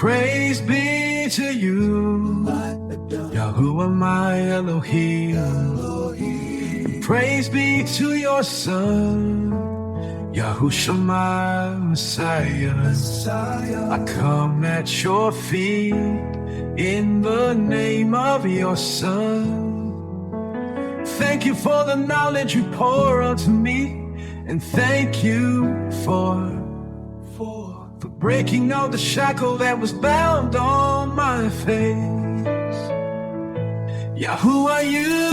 Praise be to you, Yahuwah my Elohim. Praise be to your Son, Yahusha my Messiah. I come at your feet in the name of your Son. Thank you for the knowledge you pour unto me, and thank you for breaking all the shackle that was bound on my face. Yahuwah, you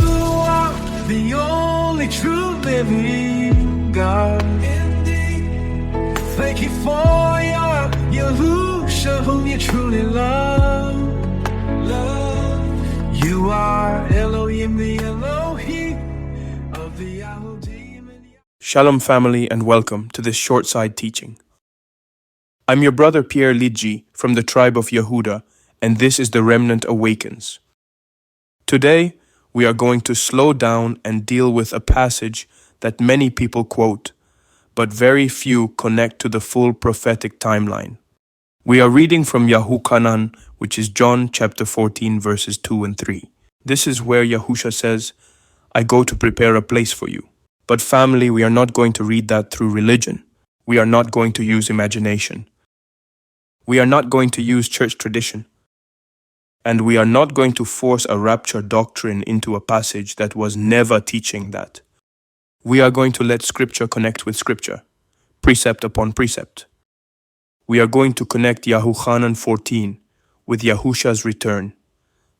are the only true living God. Thank you for your Yahusha, whom you truly love. You are Elohim, the Elohim of the Yahudim. Shalom family, and welcome to this short side teaching. I'm your brother Pierre Lidji from the tribe of Yehuda, and this is the Remnant Awakens. Today, we are going to slow down and deal with a passage that many people quote, but very few connect to the full prophetic timeline. We are reading from YAHUKHANAN, which is John chapter 14 verses 2 and 3. This is where Yahusha says, I go to prepare a place for you. But family, we are not going to read that through religion. We are not going to use imagination. We are not going to use church tradition. And we are not going to force a rapture doctrine into a passage that was never teaching that. We are going to let Scripture connect with Scripture, precept upon precept. We are going to connect YAHUKHANAN 14 with Yahusha's return,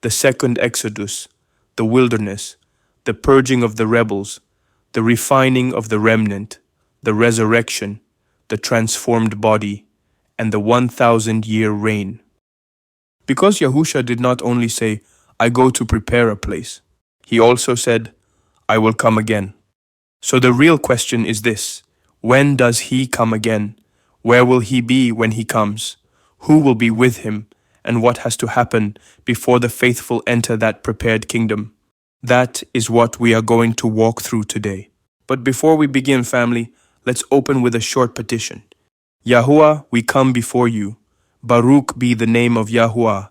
the second Exodus, the wilderness, the purging of the rebels, the refining of the remnant, the resurrection, the transformed body, and the 1,000-year reign. Because Yahusha did not only say, I go to prepare a place, he also said, I will come again. So the real question is this: when does he come again? Where will he be when he comes? Who will be with him? And what has to happen before the faithful enter that prepared kingdom? That is what we are going to walk through today. But before we begin, family, let's open with a short petition. Yahuwah, we come before you. Baruch be the name of Yahuwah.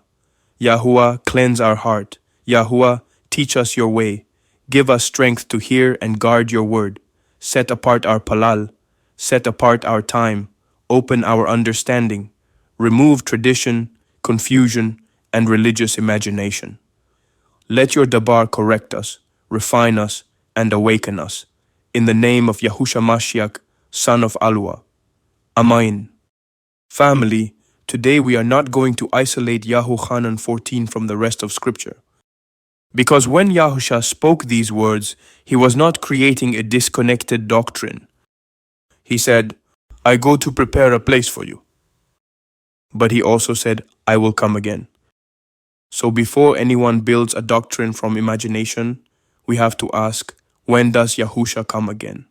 Yahuwah, cleanse our heart. Yahuwah, teach us your way. Give us strength to hear and guard your word. Set apart our palal. Set apart our time. Open our understanding. Remove tradition, confusion, and religious imagination. Let your dabar correct us, refine us, and awaken us. In the name of Yahusha Mashiach, son of Alua. Amen. Family, today we are not going to isolate YAHUKHANAN 14 from the rest of Scripture. Because when Yahusha spoke these words, he was not creating a disconnected doctrine. He said, I go to prepare a place for you. But he also said, I will come again. So before anyone builds a doctrine from imagination, we have to ask, when does Yahusha come again?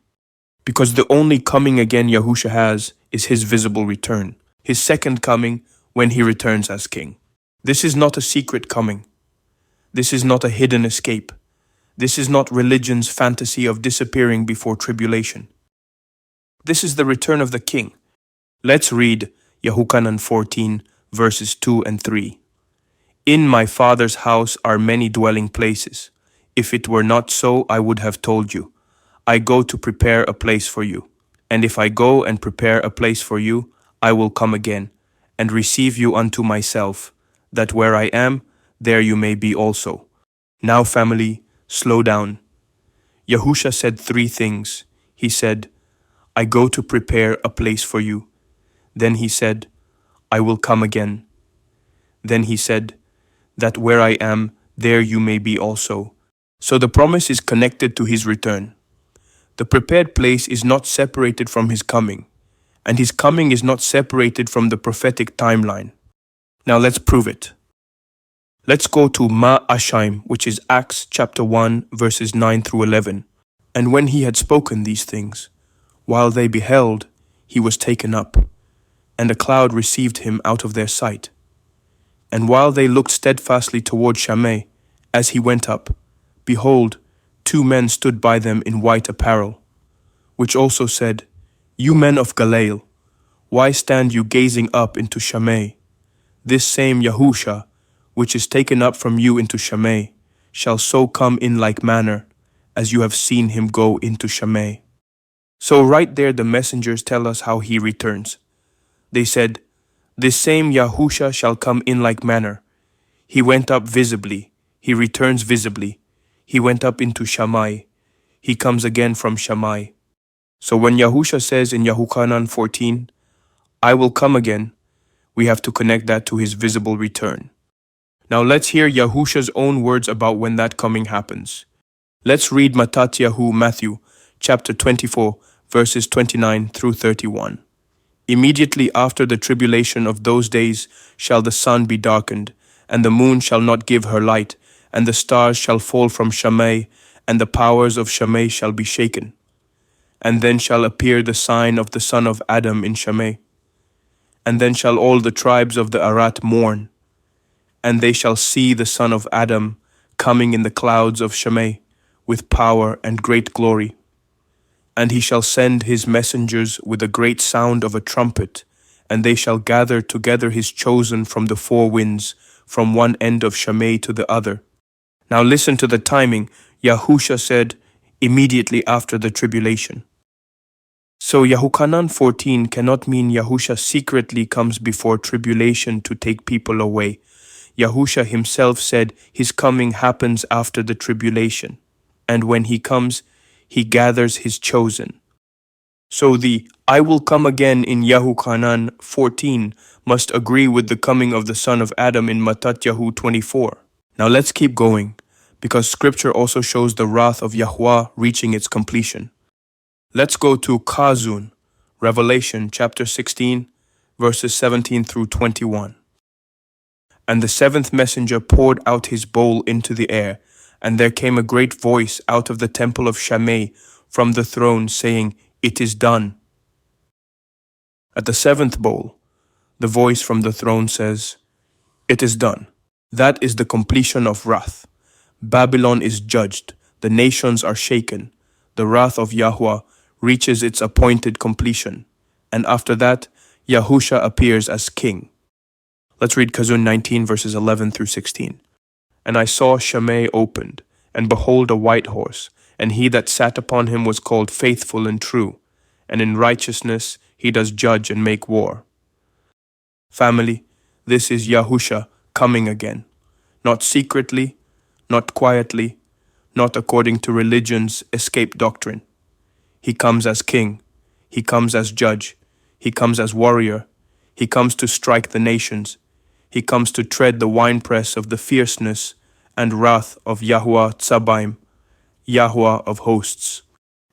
Because the only coming again Yahusha has is his visible return, his second coming when he returns as king. This is not a secret coming. This is not a hidden escape. This is not religion's fantasy of disappearing before tribulation. This is the return of the king. Let's read YAHUKHANAN 14 verses 2 and 3. In my Father's house are many dwelling places. If it were not so, I would have told you. I go to prepare a place for you. And if I go and prepare a place for you, I will come again, and receive you unto myself, that where I am, there you may be also. Now, family, slow down. Yahusha said three things. He said, I go to prepare a place for you. Then he said, I will come again. Then he said, that where I am, there you may be also. So the promise is connected to his return. The prepared place is not separated from his coming, and his coming is not separated from the prophetic timeline. Now let's prove it. Let's go to Ma'ashaim, which is Acts chapter 1, verses 9 through 11. And when he had spoken these things, while they beheld, he was taken up, and a cloud received him out of their sight. And while they looked steadfastly toward Shammai, as he went up, behold, 2 men stood by them in white apparel, which also said, You men of Galilee, why stand you gazing up into Shammai? This same Yahusha, which is taken up from you into Shammai, shall so come in like manner, as you have seen him go into Shammai. So right there the messengers tell us how he returns. They said, this same Yahusha shall come in like manner. He went up visibly, he returns visibly. He went up into Shammai, he comes again from Shammai. So when Yahusha says in YAHUKHANAN 14, I will come again, we have to connect that to his visible return. Now let's hear Yahusha's own words about when that coming happens. Let's read MATHATHYAHU Matthew chapter 24 verses 29 through 31. Immediately after the tribulation of those days shall the sun be darkened, and the moon shall not give her light, and the stars shall fall from Shammai, and the powers of Shammai shall be shaken. And then shall appear the sign of the son of Adam in Shammai. And then shall all the tribes of the Arat mourn, and they shall see the son of Adam coming in the clouds of Shammai, with power and great glory. And he shall send his messengers with a great sound of a trumpet, and they shall gather together his chosen from the four winds, from one end of Shammai to the other. Now listen to the timing. Yahusha said, immediately after the tribulation. So YAHUKHANAN 14 cannot mean Yahusha secretly comes before tribulation to take people away. Yahusha himself said his coming happens after the tribulation, and when he comes, he gathers his chosen. So the I will come again in YAHUKHANAN 14 must agree with the coming of the son of Adam in MATHATHYAHU 24. Now let's keep going, because scripture also shows the wrath of Yahweh reaching its completion. Let's go to KHAZUN, Revelation chapter 16, verses 17 through 21. And the seventh messenger poured out his bowl into the air, and there came a great voice out of the temple of Shammai from the throne, saying, It is done. At the seventh bowl, the voice from the throne says, It is done. That is the completion of wrath. Babylon is judged, the nations are shaken, the wrath of Yahweh reaches its appointed completion, and after that, Yahusha appears as king. Let's read KHAZUN 19 verses 11 through 16. And I saw Shammai opened, and behold a white horse, and he that sat upon him was called Faithful and True, and in righteousness he does judge and make war. Family, this is Yahusha coming again, not secretly, not quietly, not according to religion's escape doctrine. He comes as king, he comes as judge, he comes as warrior, he comes to strike the nations, he comes to tread the winepress of the fierceness and wrath of Yahuwah Tsabaim, Yahuwah of hosts.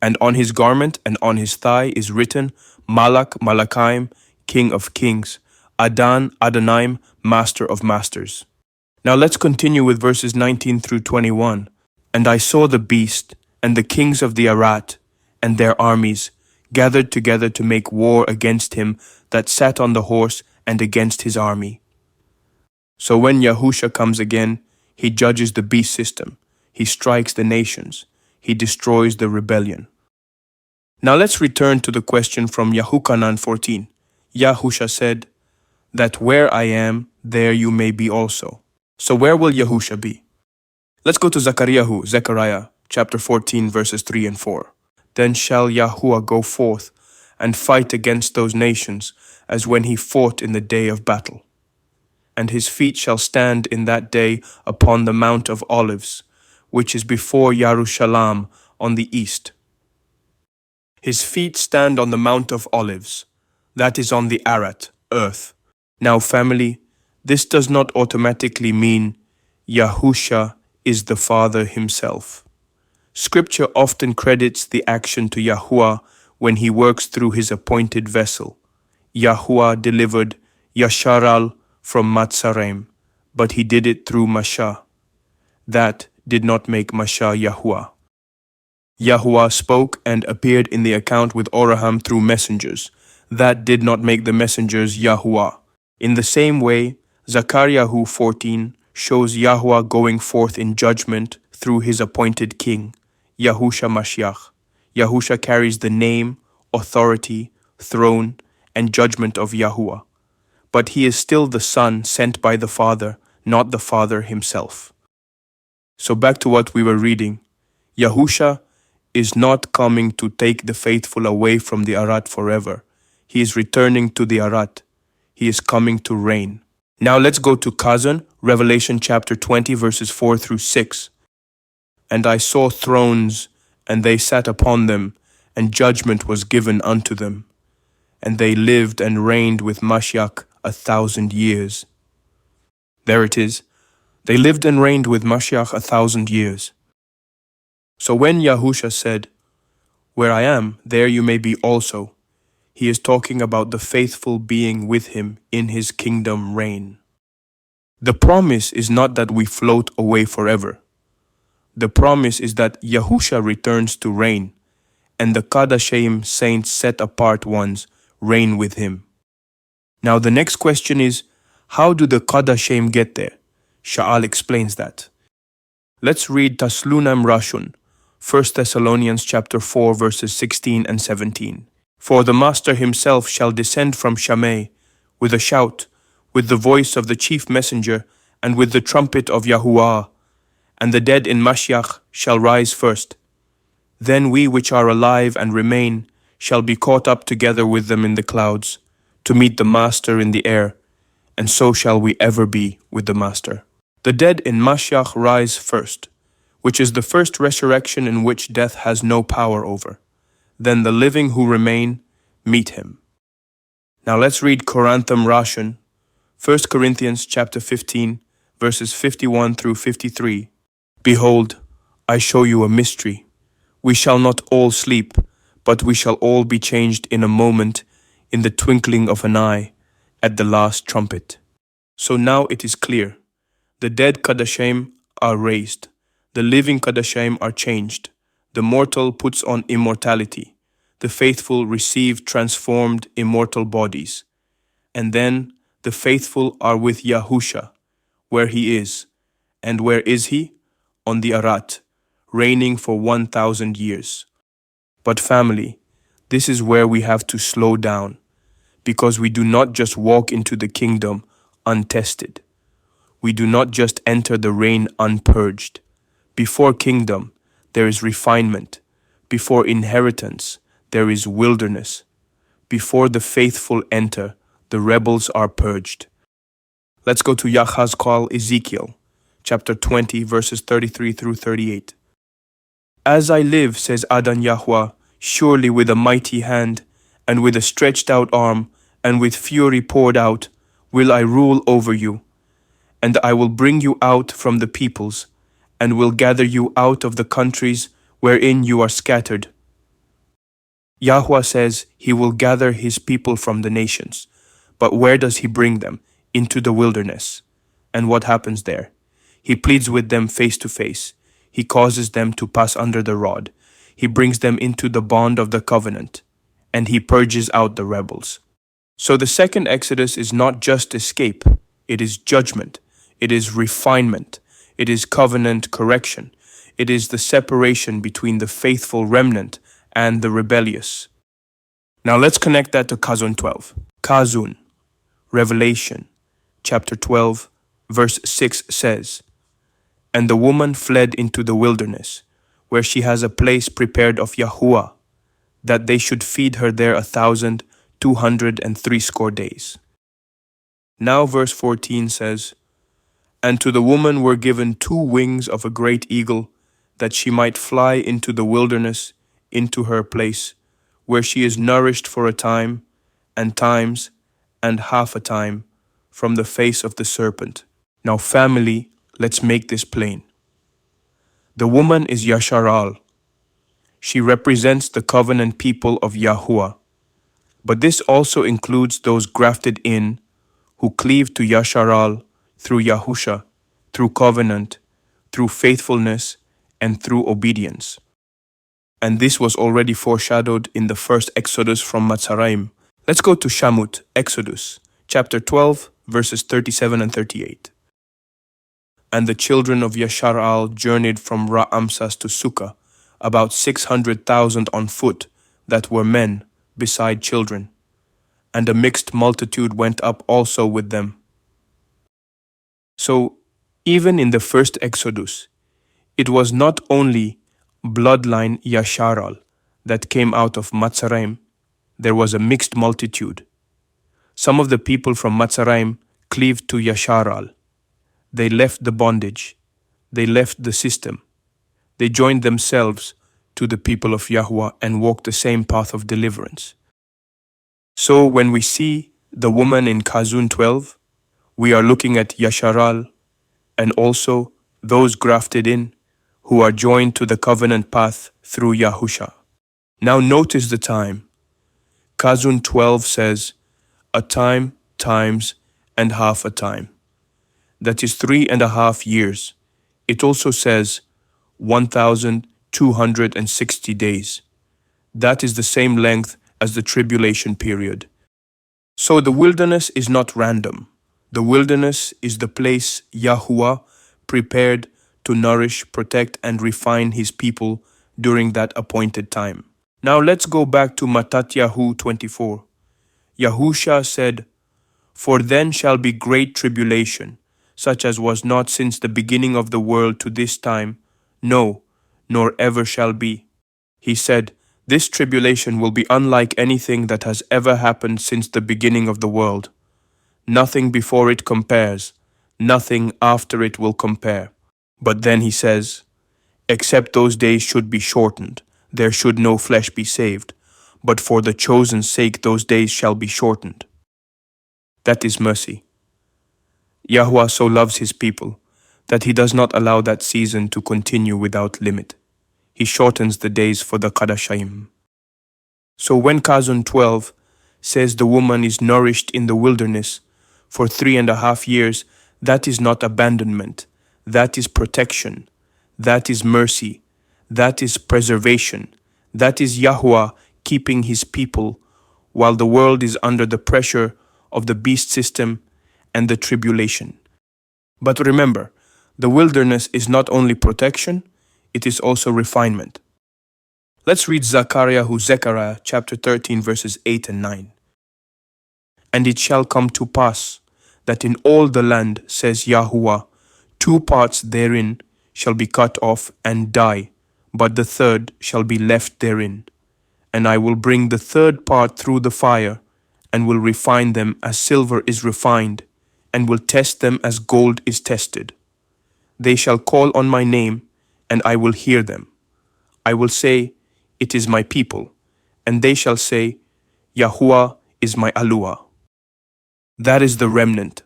And on his garment and on his thigh is written, Malak Malakaim, King of kings, Adan Adanaim, Master of masters. Now let's continue with verses 19 through 21. And I saw the beast, and the kings of the Arat, and their armies, gathered together to make war against him that sat on the horse and against his army. So when Yahusha comes again, he judges the beast system, he strikes the nations, he destroys the rebellion. Now let's return to the question from YAHUKHANAN 14. Yahusha said, that where I am, there you may be also. So where will Yahusha be? Let's go to ZAKARYAHU, Zechariah, chapter 14, verses 3 and 4. Then shall Yahuwah go forth and fight against those nations as when he fought in the day of battle. And his feet shall stand in that day upon the Mount of Olives, which is before Jerusalem on the east. His feet stand on the Mount of Olives, that is on the Arat, earth. Now family, this does not automatically mean Yahusha is the Father himself. Scripture often credits the action to Yahuwah when he works through his appointed vessel. Yahuwah delivered Yasharal from Mitzrayim, but he did it through Masha. That did not make Masha Yahuwah. Yahuwah spoke and appeared in the account with Oraham through messengers. That did not make the messengers Yahuwah. In the same way, ZAKARYAHU 14 shows Yahuwah going forth in judgment through his appointed king, Yahusha Mashiach. Yahusha carries the name, authority, throne, and judgment of Yahuwah. but he is still the Son sent by the Father, not the Father himself. So back to what we were reading. Yahusha is not coming to take the faithful away from the Arat forever. He is returning to the Arat. He is coming to reign. Now let's go to KHAZUN, Revelation chapter 20, verses 4 through 6. And I saw thrones, and they sat upon them, and judgment was given unto them. And they lived and reigned with Mashiach 1,000 years. There it is. They lived and reigned with Mashiach 1,000 years. So when Yahusha said, "Where I am, there you may be also," he is talking about the faithful being with him in his kingdom reign. The promise is not that we float away forever. The promise is that Yahusha returns to reign, and the qadashaym saints set apart ones reign with him. Now the next question is, how do the qadashaym get there? Sha'al explains that. Let's read TASLUNAYM RASHUN, 1 Thessalonians chapter 4 verses 16 and 17. For the Master himself shall descend from Shammai with a shout, with the voice of the chief messenger, and with the trumpet of Yahuwah, and the dead in Mashiach shall rise first. Then we which are alive and remain shall be caught up together with them in the clouds, to meet the Master in the air, and so shall we ever be with the Master. The dead in Mashiach rise first, which is the first resurrection in which death has no power over. Then the living who remain meet him. Now let's read QARANTHUM RASHUN, 1 Corinthians chapter 15, verses 51 through 53. Behold, I show you a mystery. We shall not all sleep, but we shall all be changed in a moment, in the twinkling of an eye, at the last trumpet. So now it is clear. The dead qadashaym are raised. The living qadashaym are changed. The mortal puts on immortality. The faithful receive transformed immortal bodies. And then the faithful are with Yahusha, where he is. And where is he? On the Arat, reigning for 1,000 years. But family, this is where we have to slow down, because we do not just walk into the kingdom untested. We do not just enter the reign unpurged. Before kingdom, there is refinement. Before inheritance, there is wilderness. Before the faithful enter, the rebels are purged. Let's go to YAHUKHANAN Ezekiel, chapter 20, verses 33 through 38. As I live, says Adon Yahweh, surely with a mighty hand, and with a stretched out arm, and with fury poured out, will I rule over you. And I will bring you out from the peoples, and will gather you out of the countries wherein you are scattered. Yahweh says he will gather his people from the nations. But where does he bring them? Into the wilderness. And what happens there? He pleads with them face to face. He causes them to pass under the rod. He brings them into the bond of the covenant. And he purges out the rebels. So the second Exodus is not just escape. It is judgment. It is refinement. It is covenant correction. It is the separation between the faithful remnant and the rebellious. Now let's connect that to KHAZUN 12. KHAZUN, Revelation, chapter 12, verse 6 says, And the woman fled into the wilderness, where she has a place prepared of Yahuwah, that they should feed her there 1,260 days. Now verse 14 says, And to the woman were given 2 wings of a great eagle, that she might fly into the wilderness, into her place, where she is nourished for a time, and times, and half a time, from the face of the serpent. Now family, let's make this plain. The woman is YASHARAL. She represents the covenant people of Yahuwah. But this also includes those grafted in, who cleave to YASHARAL through Yahusha, through covenant, through faithfulness, and through obedience. And this was already foreshadowed in the first Exodus from MATHATHYAHU. Let's go to SHAMUTH, Exodus, chapter 12, verses 37 and 38. And the children of YASHARAL journeyed from Ramses to Sukkah, about 600,000 on foot, that were men, beside children. and a mixed multitude went up also with them. So, even in the first Exodus, it was not only bloodline Yasharal that came out of Matzaraim, there was a mixed multitude. Some of the people from Matzaraim cleaved to Yasharal. They left the bondage. They left the system. They joined themselves to the people of Yahweh and walked the same path of deliverance. So when we see the woman in KHAZUN 12, we are looking at Yasharal and also those grafted in who are joined to the covenant path through Yahusha. Now notice the time. KHAZUN 12 says, a time, times, and half a time. That is 3.5 years. It also says 1,260 days. That is the same length as the tribulation period. So the wilderness is not random. The wilderness is the place Yahuwah prepared to nourish, protect, and refine his people during that appointed time. Now let's go back to MATHATHYAHU 24. Yahusha said, "For then shall be great tribulation, such as was not since the beginning of the world to this time, no, nor ever shall be." He said, this tribulation will be unlike anything that has ever happened since the beginning of the world. Nothing before it compares, nothing after it will compare. But then he says, except those days should be shortened, there should no flesh be saved, but for the chosen's sake those days shall be shortened. That is mercy. Yahuwah so loves his people that he does not allow that season to continue without limit. He shortens the days for the qadashaym. So when KHAZUN 12 says the woman is nourished in the wilderness for 3.5 years, that is not abandonment, that is protection, that is mercy, that is preservation, that is Yahuwah keeping his people while the world is under the pressure of the beast system and the tribulation. But remember, the wilderness is not only protection, it is also refinement. Let's read Zechariah chapter 13 verses 8 and 9. And it shall come to pass that in all the land, says Yahuwah, 2 parts therein shall be cut off and die, but the third shall be left therein. And I will bring the third part through the fire, and will refine them as silver is refined, and will test them as gold is tested. They shall call on my name, and I will hear them. I will say, it is my people, and they shall say, Yahuwah is my Aluah. That is the remnant,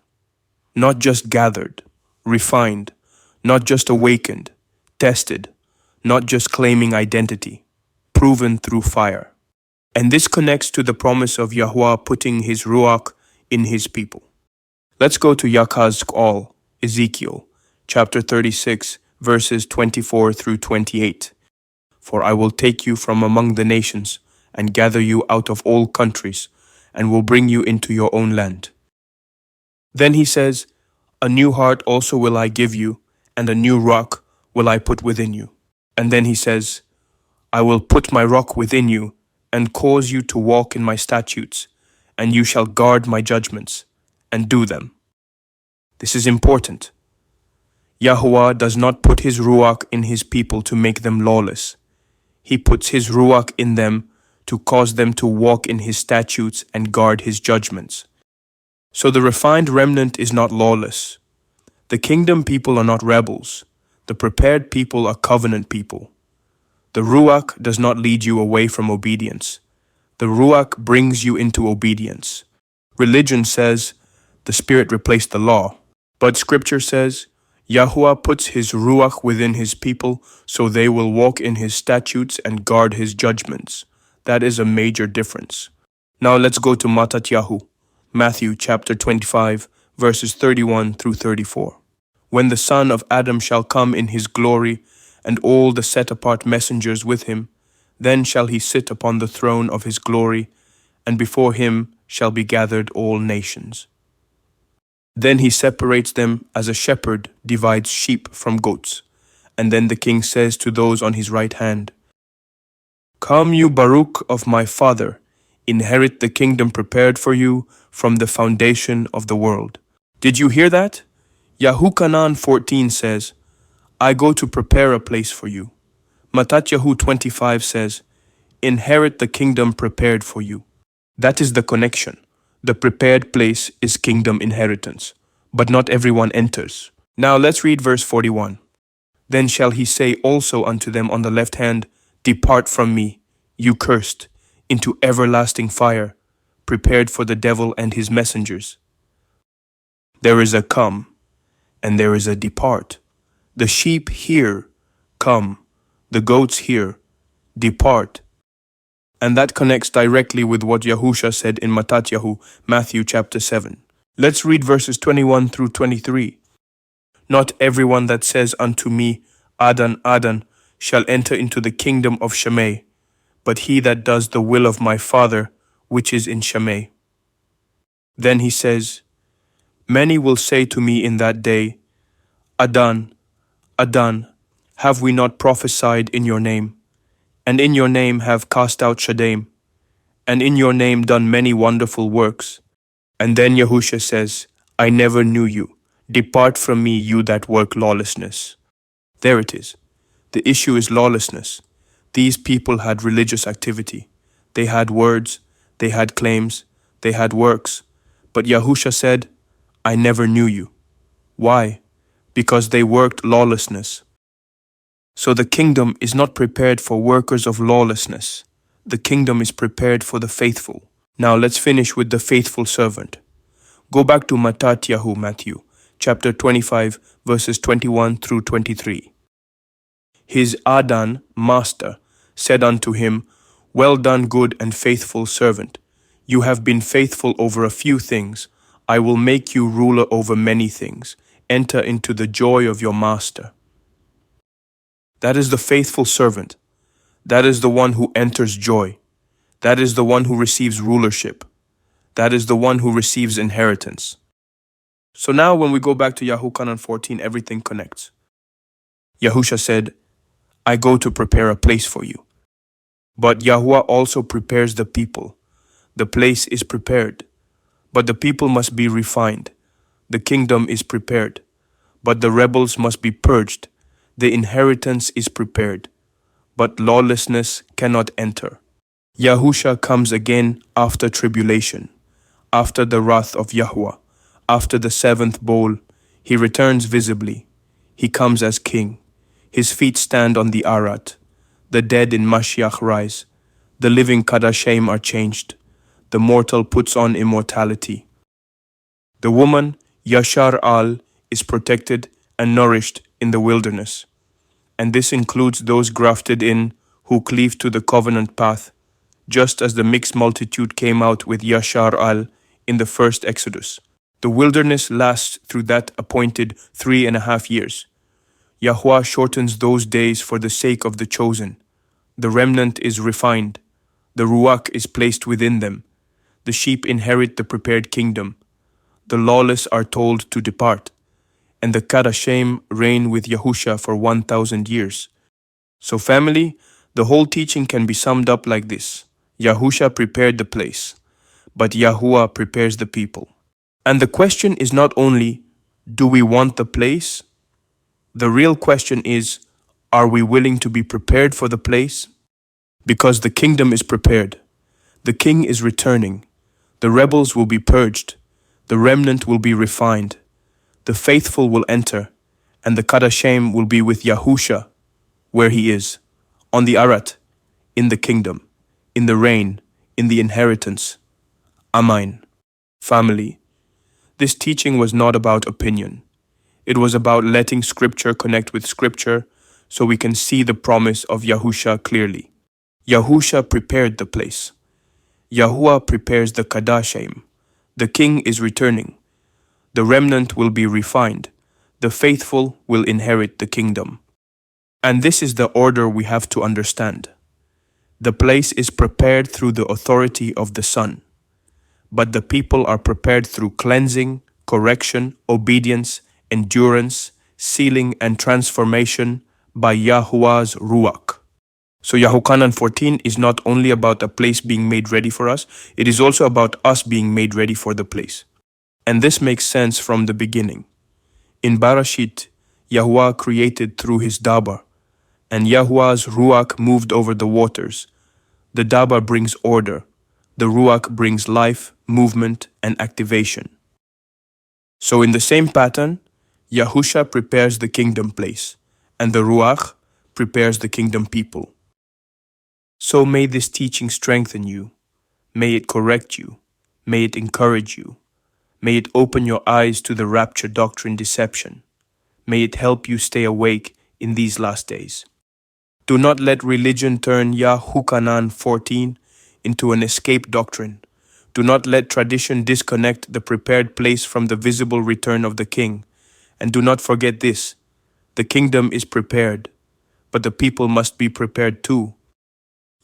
not just gathered, refined, not just awakened, tested, not just claiming identity, proven through fire. And this connects to the promise of Yahuwah putting his Ruach in his people. Let's go to YAKHAZQ'AL, Ezekiel, chapter 36, verses 24 through 28. For I will take you from among the nations, and gather you out of all countries, and will bring you into your own land. Then he says, a new heart also will I give you, and a new rock will I put within you. And then he says, I will put my rock within you, and cause you to walk in my statutes, and you shall guard my judgments, and do them. This is important. Yahuwah does not put his Ruach in his people to make them lawless. He puts his Ruach in them to cause them to walk in his statutes and guard his judgments. So the refined remnant is not lawless. The kingdom people are not rebels. The prepared people are covenant people. The Ruach does not lead you away from obedience. The Ruach brings you into obedience. Religion says the Spirit replaced the law. But Scripture says Yahuwah puts his Ruach within his people so they will walk in his statutes and guard his judgments. That is a major difference. Now let's go to MATHATHYAHU, Matthew chapter 25, verses 31 through 34. When the Son of Adam shall come in his glory, and all the set-apart messengers with him, then shall he sit upon the throne of his glory, and before him shall be gathered all nations. Then he separates them as a shepherd divides sheep from goats. And then the king says to those on his right hand, Come you Baruch of my Father, inherit the kingdom prepared for you from the foundation of the world. Did you hear that? YAHUKHANAN 14 says, I go to prepare a place for you. MATHATHYAHU 25 says, inherit the kingdom prepared for you. That is the connection. The prepared place is kingdom inheritance, but not everyone enters. Now let's read verse 41. Then shall he say also unto them on the left hand, depart from me, you cursed, into everlasting fire, prepared for the devil and his messengers. There is a come, and there is a depart. The sheep hear, come. The goats hear, depart. And that connects directly with what Yahusha said in MATHATHYAHU, Matthew chapter 7. Let's read verses 21 through 23. Not everyone that says unto me, Adan, Adan, shall enter into the kingdom of Shammai, but he that does the will of my Father, which is in Shammai. Then he says, many will say to me in that day, Adan, Adan, have we not prophesied in your name? And in your name have cast out Shadaim, and in your name done many wonderful works. And then Yahusha says, I never knew you. Depart from me, you that work lawlessness. There it is. The issue is lawlessness. These people had religious activity. They had words, they had claims, they had works. But Yahusha said, I never knew you. Why? Because they worked lawlessness. So the kingdom is not prepared for workers of lawlessness. The kingdom is prepared for the faithful. Now let's finish with the faithful servant. Go back to MATHATHYAHU, Matthew, chapter 25, verses 21 through 23. His Adan, master, said unto him, well done, good and faithful servant. You have been faithful over a few things. I will make you ruler over many things. Enter into the joy of your master. That is the faithful servant. That is the one who enters joy. That is the one who receives rulership. That is the one who receives inheritance. So now when we go back to YAHUKHANAN 14, everything connects. Yahusha said, I go to prepare a place for you. But Yahuwah also prepares the people. The place is prepared, but the people must be refined. The kingdom is prepared, but the rebels must be purged. The inheritance is prepared, but lawlessness cannot enter. Yahusha comes again after tribulation, after the wrath of Yahuwah, after the seventh bowl. He returns visibly. He comes as king. His feet stand on the Arat. The dead in Mashiach rise. The living qadashaym are changed. The mortal puts on immortality. The woman, YAHUKHANAN, is protected and nourished in the wilderness. And this includes those grafted in who cleave to the covenant path, just as the mixed multitude came out with YAHUKHANAN in the first Exodus. The wilderness lasts through that appointed 3.5 years. Yahuwah shortens those days for the sake of the chosen. The remnant is refined. The ruach is placed within them. The sheep inherit the prepared kingdom. The lawless are told to depart. And the qadashaym reign with Yahusha for 1,000 years. So family, the whole teaching can be summed up like this. Yahusha prepared the place, but Yahuwah prepares the people. And the question is not only, do we want the place? The real question is, are we willing to be prepared for the place? Because the kingdom is prepared. The king is returning. The rebels will be purged. The remnant will be refined. The faithful will enter, and the qadashaym will be with Yahusha, where he is, on the Arat, in the kingdom, in the reign, in the inheritance. Amen. Family, this teaching was not about opinion. It was about letting Scripture connect with Scripture so we can see the promise of Yahusha clearly. Yahusha prepared the place. Yahuwah prepares the qadashaym. The king is returning. The remnant will be refined. The faithful will inherit the kingdom. And this is the order we have to understand. The place is prepared through the authority of the Son. But the people are prepared through cleansing, correction, obedience, endurance, sealing and transformation by Yahuwah's ruach. So YAHUKHANAN 14 is not only about a place being made ready for us, it is also about us being made ready for the place. And this makes sense from the beginning. In Barashit, Yahuwah created through his Dabar, and Yahuwah's Ruach moved over the waters. The Dabar brings order, the Ruach brings life, movement, and activation. So in the same pattern, Yahusha prepares the kingdom place, and the Ruach prepares the kingdom people. So may this teaching strengthen you, may it correct you, may it encourage you, may it open your eyes to the rapture doctrine deception, may it help you stay awake in these last days. Do not let religion turn YAHUKHANAN 14 into an escape doctrine. Do not let tradition disconnect the prepared place from the visible return of the King. And do not forget this, the kingdom is prepared, but the people must be prepared too.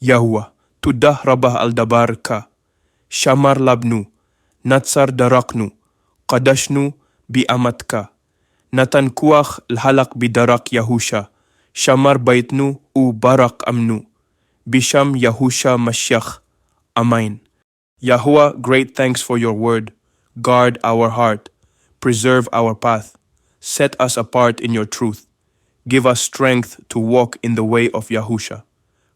Yahuwah, tudah rabah al-dabarka, shamar labnu, natsar daraknu, qadashnu bi'amatka, natan kuach lhalak bidarak Yahusha, shamar baitnu u barak amnu, bisham Yahusha Mashiach. Amen. Yahuwah, great thanks for your word. Guard our heart, preserve our path, set us apart in your truth. Give us strength to walk in the way of Yahusha.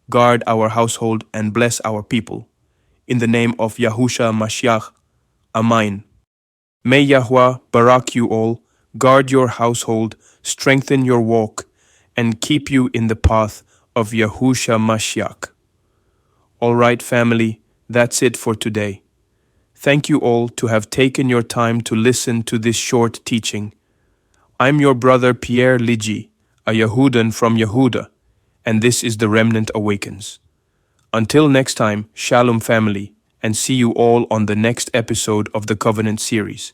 Guard our household and bless our people. In the name of Yahusha Mashiach. Amen. May Yahuwah barak you all, guard your household, strengthen your walk, and keep you in the path of Yahusha Mashiach. All right, family, that's it for today. Thank you all to have taken your time to listen to this short teaching. I'm your brother Pierre Ligi, a Yahudan from Yehuda, and this is the Remnant Awakens. Until next time, Shalom family, and see you all on the next episode of the Covenant series.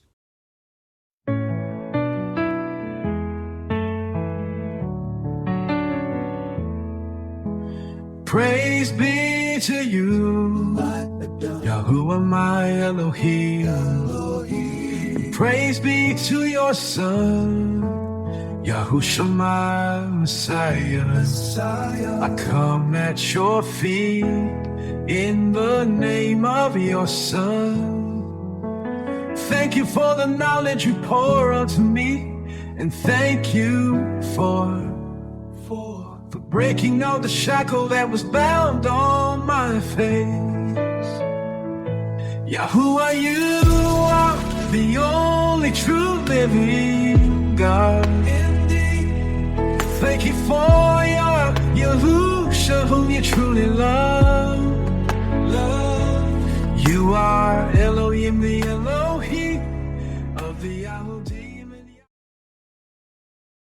Praise be to you, Yahuwah my Elohim. Praise be to your Son, Yahusha my Messiah. I come at your feet in the name of your Son. Thank you for the knowledge you pour unto me, and thank you for breaking all the shackle that was bound on my face. Yahuwah, you are the only true living God. Indeed. Thank you for your Yahusha, whom you truly love. You are Elohim, the Elohim of the Yahudi.